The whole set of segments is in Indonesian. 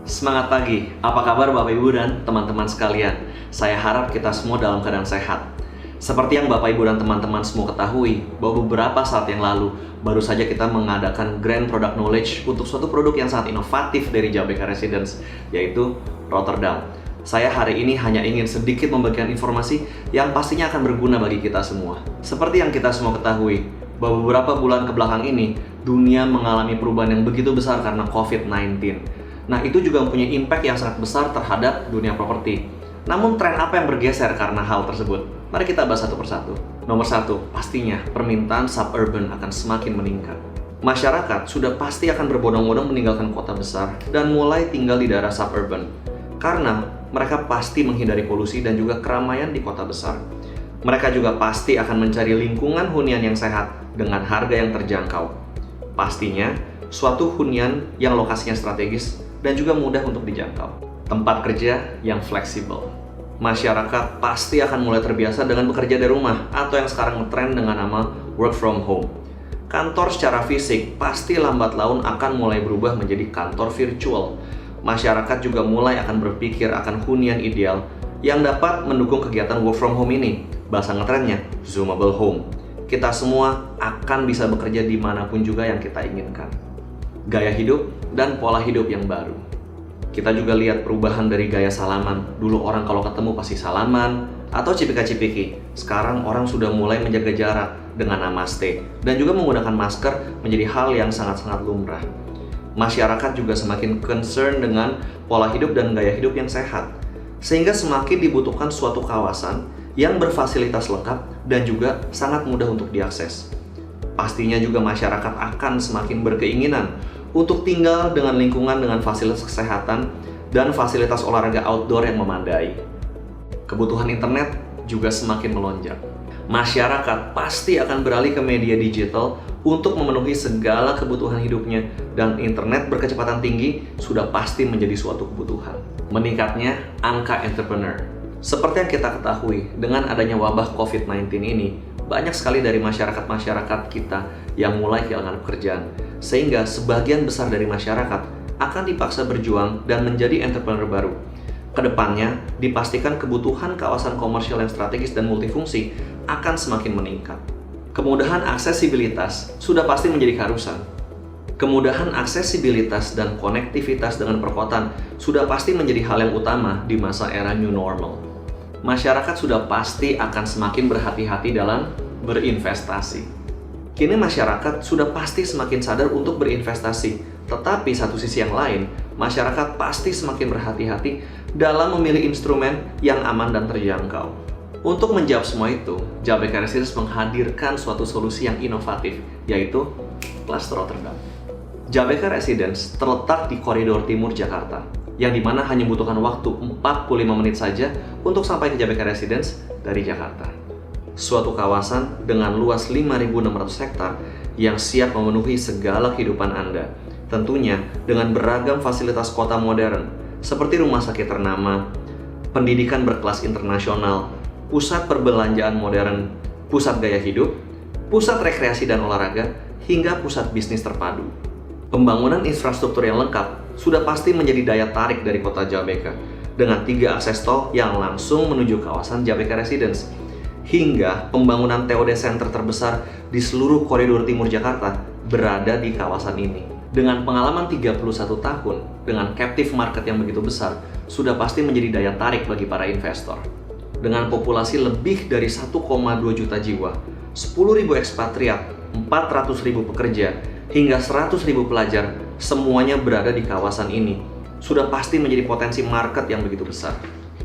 Semangat pagi, apa kabar Bapak Ibu dan teman-teman sekalian? Saya harap kita semua dalam keadaan sehat. Seperti yang Bapak Ibu dan teman-teman semua ketahui, bahwa beberapa saat yang lalu baru saja kita mengadakan Grand Product Knowledge untuk suatu produk yang sangat inovatif dari JBK Residence, yaitu Rotterdam. Saya hari ini hanya ingin sedikit membagikan informasi yang pastinya akan berguna bagi kita semua. Seperti yang kita semua ketahui, bahwa beberapa bulan kebelakang ini, dunia mengalami perubahan yang begitu besar karena COVID-19. Nah, itu juga mempunyai impact yang sangat besar terhadap dunia properti. Namun, tren apa yang bergeser karena hal tersebut? Mari kita bahas satu persatu. Nomor satu, pastinya permintaan suburban akan semakin meningkat. Masyarakat sudah pasti akan berbondong-bondong meninggalkan kota besar dan mulai tinggal di daerah suburban. Karena mereka pasti menghindari polusi dan juga keramaian di kota besar. Mereka juga pasti akan mencari lingkungan hunian yang sehat dengan harga yang terjangkau. Pastinya, suatu hunian yang lokasinya strategis dan juga mudah untuk dijangkau. Tempat kerja yang fleksibel. Masyarakat pasti akan mulai terbiasa dengan bekerja dari rumah atau yang sekarang ngetren dengan nama work from home. Kantor secara fisik pasti lambat laun akan mulai berubah menjadi kantor virtual. Masyarakat juga mulai akan berpikir akan hunian ideal yang dapat mendukung kegiatan work from home ini. Bahasa ngetrennya, zoomable home. Kita semua akan bisa bekerja dimanapun juga yang kita inginkan. Gaya hidup dan pola hidup yang baru. Kita juga lihat perubahan dari gaya salaman. Dulu orang kalau ketemu pasti salaman atau cipika-cipiki. Sekarang orang sudah mulai menjaga jarak dengan namaste dan juga menggunakan masker menjadi hal yang sangat-sangat lumrah. Masyarakat juga semakin concern dengan pola hidup dan gaya hidup yang sehat, sehingga semakin dibutuhkan suatu kawasan yang berfasilitas lengkap dan juga sangat mudah untuk diakses. Pastinya juga masyarakat akan semakin berkeinginan untuk tinggal dengan lingkungan dengan fasilitas kesehatan dan fasilitas olahraga outdoor yang memadai. Kebutuhan internet juga semakin melonjak. Masyarakat pasti akan beralih ke media digital untuk memenuhi segala kebutuhan hidupnya, dan internet berkecepatan tinggi sudah pasti menjadi suatu kebutuhan. Meningkatnya angka entrepreneur. Seperti yang kita ketahui, dengan adanya wabah COVID-19 ini, banyak sekali dari masyarakat kita yang mulai kehilangan pekerjaan, sehingga sebagian besar dari masyarakat akan dipaksa berjuang dan menjadi entrepreneur baru. Kedepannya, dipastikan kebutuhan kawasan komersial yang strategis dan multifungsi akan semakin meningkat. Kemudahan aksesibilitas sudah pasti menjadi keharusan. Kemudahan aksesibilitas dan konektivitas dengan perkotaan sudah pasti menjadi hal yang utama di masa era new normal. Masyarakat sudah pasti akan semakin berhati-hati dalam berinvestasi. Kini masyarakat sudah pasti semakin sadar untuk berinvestasi, tetapi satu sisi yang lain, masyarakat pasti semakin berhati-hati dalam memilih instrumen yang aman dan terjangkau. Untuk menjawab semua itu, JBK Residence menghadirkan suatu solusi yang inovatif, yaitu Cluster Rotterdam. JBK Residence terletak di koridor timur Jakarta, yang dimana hanya membutuhkan waktu 45 menit saja untuk sampai ke JBK Residence dari Jakarta. Suatu kawasan dengan luas 5.600 hektar yang siap memenuhi segala kehidupan Anda. Tentunya dengan beragam fasilitas kota modern, seperti rumah sakit ternama, pendidikan berkelas internasional, pusat perbelanjaan modern, pusat gaya hidup, pusat rekreasi dan olahraga, hingga pusat bisnis terpadu. Pembangunan infrastruktur yang lengkap sudah pasti menjadi daya tarik dari kota JBK, dengan 3 akses tol yang langsung menuju kawasan JBK Residence, hingga pembangunan TOD Center terbesar di seluruh koridor timur Jakarta berada di kawasan ini. Dengan pengalaman 31 tahun, dengan captive market yang begitu besar, sudah pasti menjadi daya tarik bagi para investor. Dengan populasi lebih dari 1,2 juta jiwa, 10.000 ekspatriat, 400.000 pekerja, hingga 100.000 pelajar, semuanya berada di kawasan ini. Sudah pasti menjadi potensi market yang begitu besar.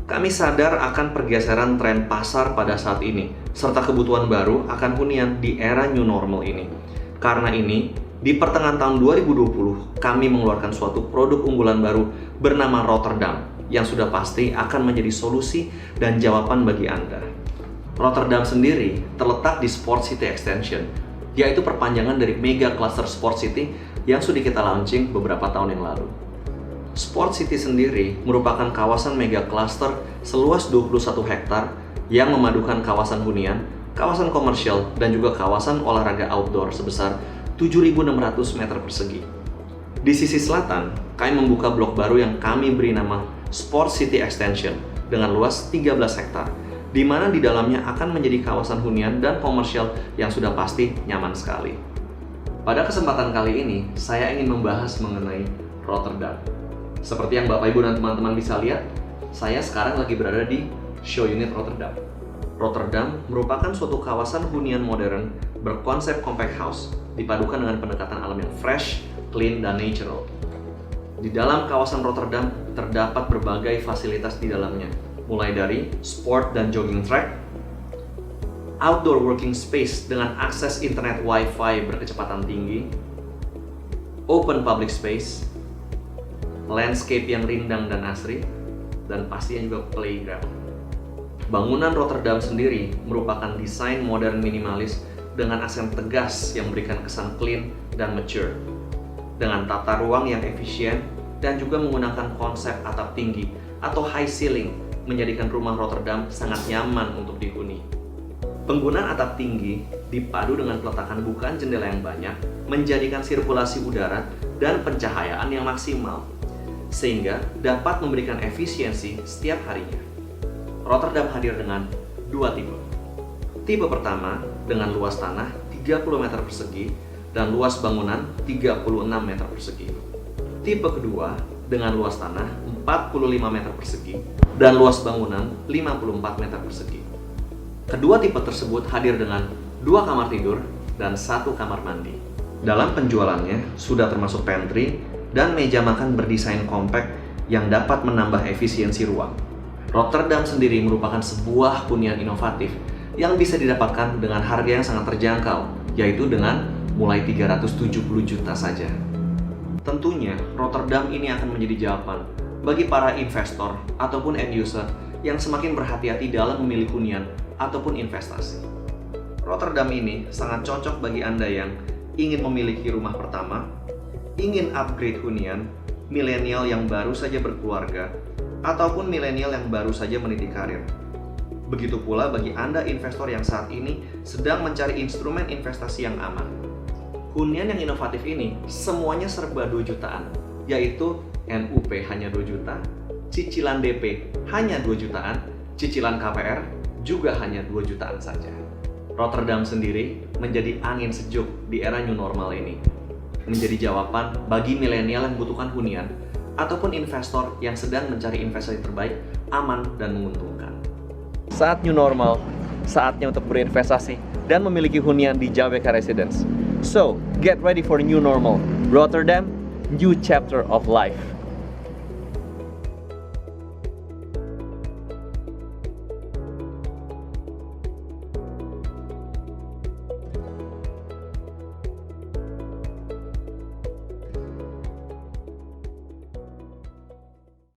Kami sadar akan pergeseran tren pasar pada saat ini, serta kebutuhan baru akan hunian di era new normal ini. Karena ini, di pertengahan tahun 2020, kami mengeluarkan suatu produk unggulan baru bernama Rotterdam, yang sudah pasti akan menjadi solusi dan jawaban bagi Anda. Rotterdam sendiri terletak di Sport City Extension, yaitu perpanjangan dari Mega Cluster Sport City yang sudah kita launching beberapa tahun yang lalu. Sport City sendiri merupakan kawasan mega cluster seluas 21 hektar yang memadukan kawasan hunian, kawasan komersial, dan juga kawasan olahraga outdoor sebesar 7.600 meter persegi. Di sisi selatan, kami membuka blok baru yang kami beri nama Sport City Extension dengan luas 13 hektar, di mana di dalamnya akan menjadi kawasan hunian dan komersial yang sudah pasti nyaman sekali. Pada kesempatan kali ini, saya ingin membahas mengenai Rotterdam. Seperti yang Bapak Ibu dan teman-teman bisa lihat, saya sekarang lagi berada di Show Unit Rotterdam. Rotterdam merupakan suatu kawasan hunian modern berkonsep compact house, dipadukan dengan pendekatan alam yang fresh, clean, dan natural. Di dalam kawasan Rotterdam terdapat berbagai fasilitas di dalamnya, mulai dari sport dan jogging track, outdoor working space dengan akses internet Wi-Fi berkecepatan tinggi, open public space, landscape yang rindang dan asri, dan pastinya juga playground. Bangunan Rotterdam sendiri merupakan desain modern minimalis dengan aksen tegas yang memberikan kesan clean dan mature, dengan tata ruang yang efisien dan juga menggunakan konsep atap tinggi atau high ceiling, menjadikan rumah Rotterdam sangat nyaman untuk dihuni. Penggunaan atap tinggi dipadu dengan peletakan bukaan jendela yang banyak menjadikan sirkulasi udara dan pencahayaan yang maksimal, sehingga dapat memberikan efisiensi setiap harinya. Rotterdam hadir dengan dua tipe. Tipe pertama dengan luas tanah 30 meter persegi dan luas bangunan 36 meter persegi. Tipe kedua dengan luas tanah 45 meter persegi dan luas bangunan 54 meter persegi. Kedua tipe tersebut hadir dengan 2 kamar tidur dan 1 kamar mandi. Dalam penjualannya sudah termasuk pantry dan meja makan berdesain compact yang dapat menambah efisiensi ruang. Rotterdam sendiri merupakan sebuah hunian inovatif yang bisa didapatkan dengan harga yang sangat terjangkau, yaitu dengan mulai 370 juta saja. Tentunya Rotterdam ini akan menjadi jawaban bagi para investor ataupun end user yang semakin berhati-hati dalam memilih hunian ataupun investasi. Rotterdam ini sangat cocok bagi Anda yang ingin memiliki rumah pertama, ingin upgrade hunian, milenial yang baru saja berkeluarga, ataupun milenial yang baru saja meniti karir. Begitu pula bagi Anda investor yang saat ini sedang mencari instrumen investasi yang aman. Hunian yang inovatif ini semuanya serba 2 jutaan, yaitu NUP hanya 2 juta, cicilan DP hanya 2 jutaan, cicilan KPR juga hanya 2 jutaan saja. Rotterdam sendiri menjadi angin sejuk di era new normal ini. Menjadi jawaban bagi milenial yang membutuhkan hunian ataupun investor yang sedang mencari investasi terbaik, aman, dan menguntungkan. Saat new normal, saatnya untuk berinvestasi dan memiliki hunian di JWK Residence. So, get ready for new normal. Rotterdam, new chapter of life.